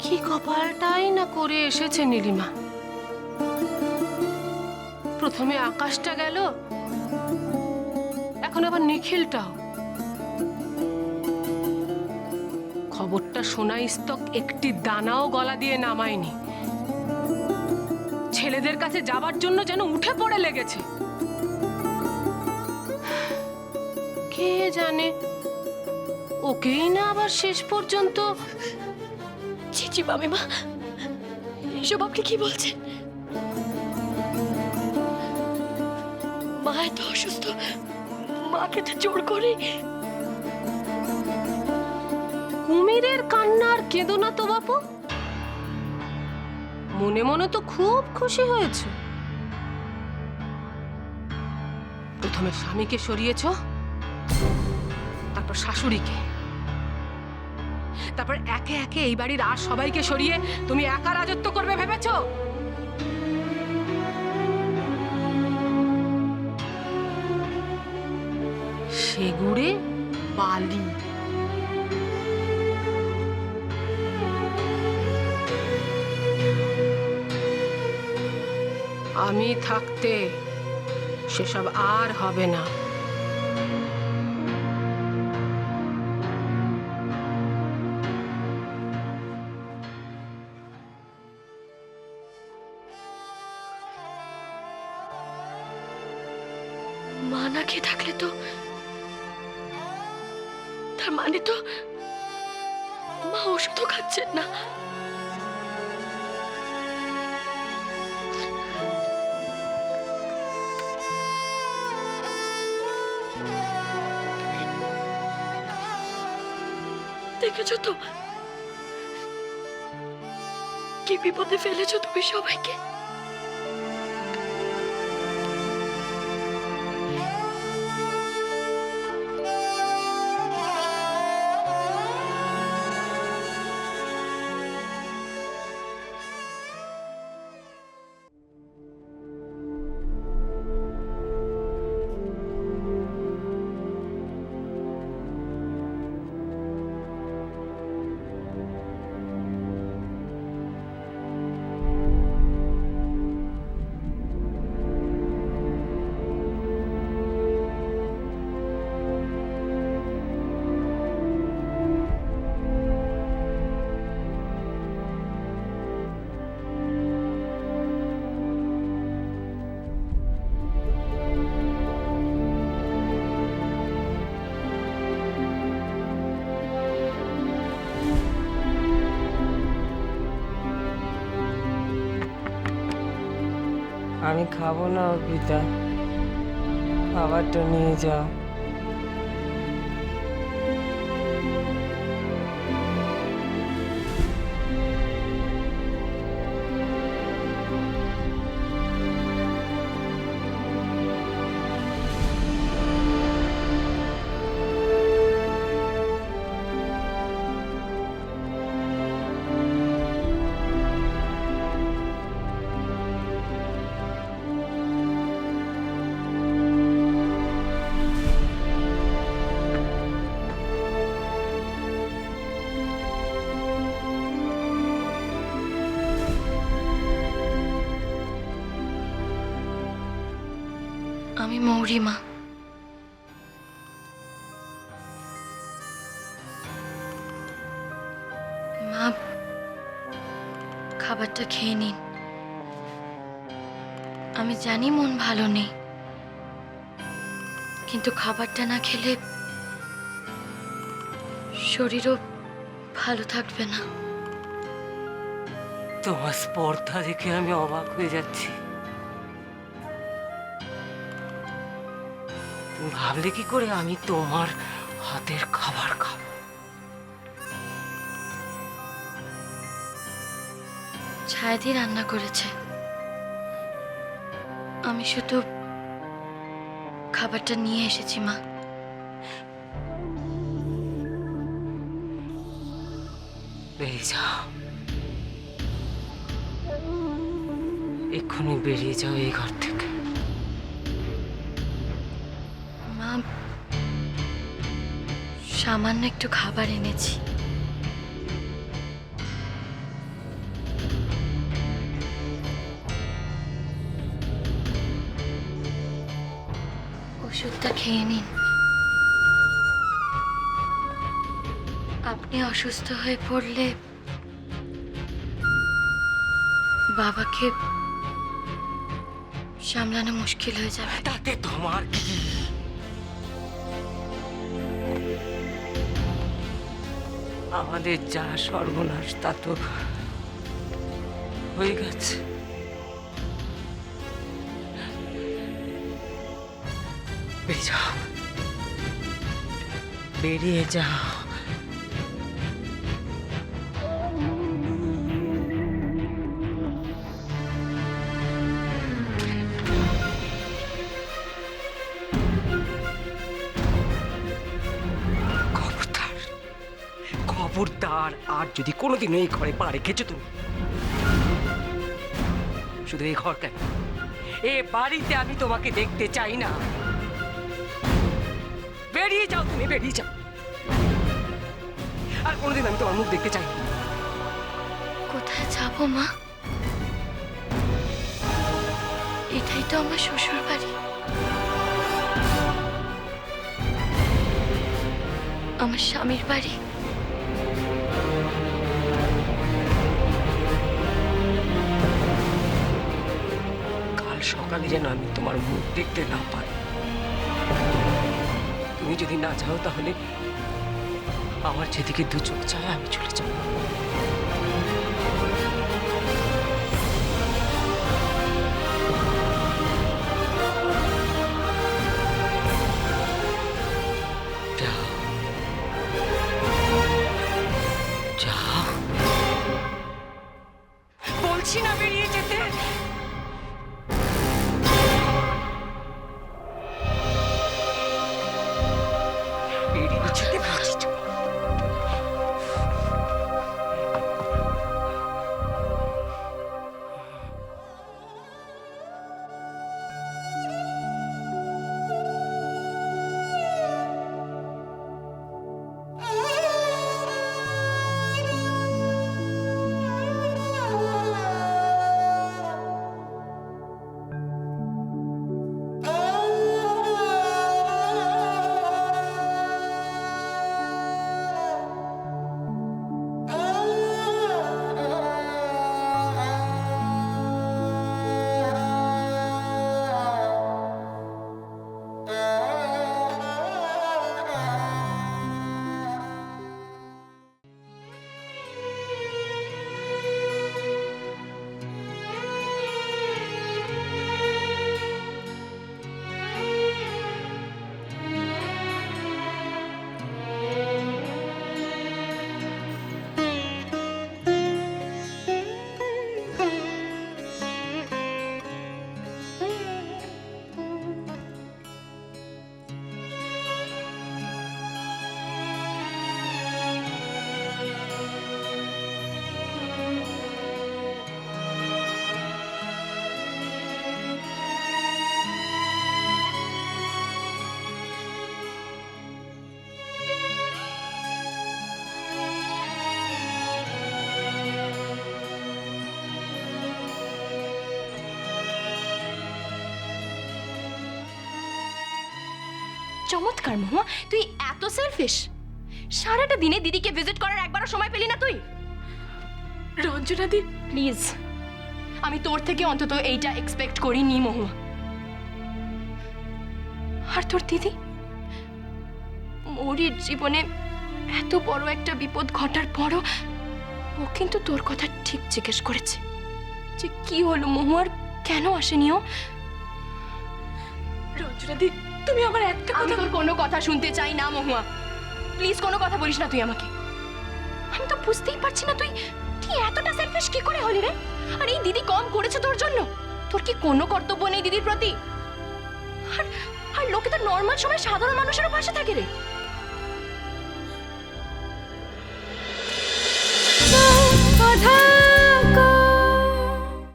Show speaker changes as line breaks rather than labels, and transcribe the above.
কি কপালটাই না করে এসেছে নীলিমা। প্রথমে আকাশটা গেল, এখন আবার নিখিলটাও। খবরটা শোনাই স্তক একটি দানাও গলা দিয়ে নামায়নি। ছেলেদের কাছে যাবার জন্য যেন উঠে পড়ে লেগেছে। কে জানে ওকেই না আবার শেষ পর্যন্ত।
চিচি মামিমা, এসব আপনি কি বলছেন? মা এত অসুস্থ, মাকে তো জোর করে।
কুমিরের কান্নার কেঁদো না তো বাপু। মনে মনে তো খুব খুশি হয়েছে। প্রথমে স্বামীকে সরিয়েছ, তারপর শাশুড়িকে, তারপর একে একে এই বাড়ির আর সবাইকে সরিয়ে তুমি একা রাজত্ব করবে ভেবেছ? সেগুড়ে বালি। আমি থাকতে সেসব আর হবে না।
মা না খেয়ে থাকলে তো, তার মানে তো মা ওষুধও খাচ্ছেন না। দেখেছো তো কি বিপদে ফেলেছো তুমি সবাইকে।
আমি খাবো না অর্পিতা, খাবারটা নিয়ে যাও।
আমি মৌরিমা। মা, খাবারটা খেয়ে নিন। আমি জানি মন ভালো নেই, কিন্তু খাবারটা না খেলে শরীরও ভালো থাকবে না।
তোমার স্পর্ধা দেখে আমি অবাক হয়ে যাচ্ছি। তুমি ভাবলে কি করে আমি তোমার হাতের খাবার খাবো?
ছায়াদি রান্না করেছে, আমি শুধু খাবারটা নিয়ে এসেছি মা।
বেরিয়ে যাও, এক্ষুনি বেরিয়ে যাও এই ঘর থেকে।
মা, সামান্য একটু খাবার এনেছি, ওষুধটা খেয়ে নিন। আপনি অসুস্থ হয়ে পড়লে বাবাকে সামলানো মুশকিল হয়ে যাবে।
তাতে তোমার কি? আমাদের যা সর্বনাশ তা তো হয়ে গেছে। বেরিয়ে যাও, বেরিয়ে যাও। খবরদার, খবরদার, আর যদি কোনোদিন এই ঘরে পা রেখেছো তুমি, শুধু এই ঘর কেন, এ বাড়িতে আমি তোমাকে দেখতে চাই না। বেরিয়ে যাও, তুমি বেরিয়ে যাও। আর কোনোদিন আমি তোমার মুখ দেখতে চাই না।
কোথায় যাব মা? এটাই তো আমার শ্বশুর বাড়ি। আমার স্বামীর বাড়ি।
কাল সকালে যেন আমি তোমার মুখ দেখতে না পাই। তুমি যদি না যাও তাহলে আমার যেদিকে দু চোখ চায় আমি চলে যাব। যাও, যাও, বলছি না বেরিয়ে যেতে। বেরিয়ে যেতে বলছি তো।
চমৎকার মহুয়া, তুই এত সেলফিশ। সারাটা দিনে দিদিকে ভিজিট করার একবারও সময় পেলি না তুই?
রঞ্জনা দি,
প্লিজ, আমি তোর থেকে অন্তত এইটা এক্সপেক্ট করিনি মহুয়া। আর তোর দিদি, মৌরির জীবনে এত বড় একটা বিপদ ঘটার পরও ও কিন্তু তোর কথা ঠিক জিজ্ঞেস করেছে যে কি হলো মহুয়ার, কেন আসেনি ও।
রঞ্জনা দি, তুমি আমার একটা
আমি
কথা।
তোর কোনো কথা শুনতে চাই না মহুয়া, প্লিজ কোনো কথা বলিস না তুই আমাকে। আমি তো বুঝতেই পারছি না তুই তুই এতটা সেলফিশ কি করে হলি রে? আর এই দিদি কম করেছে তোর জন্য? তোর কি কোনো কর্তব্য নেই দিদির প্রতি? আর আর লোকে তো নর্মাল সময় সাধারণ মানুষেরও পাশে থাকে রে।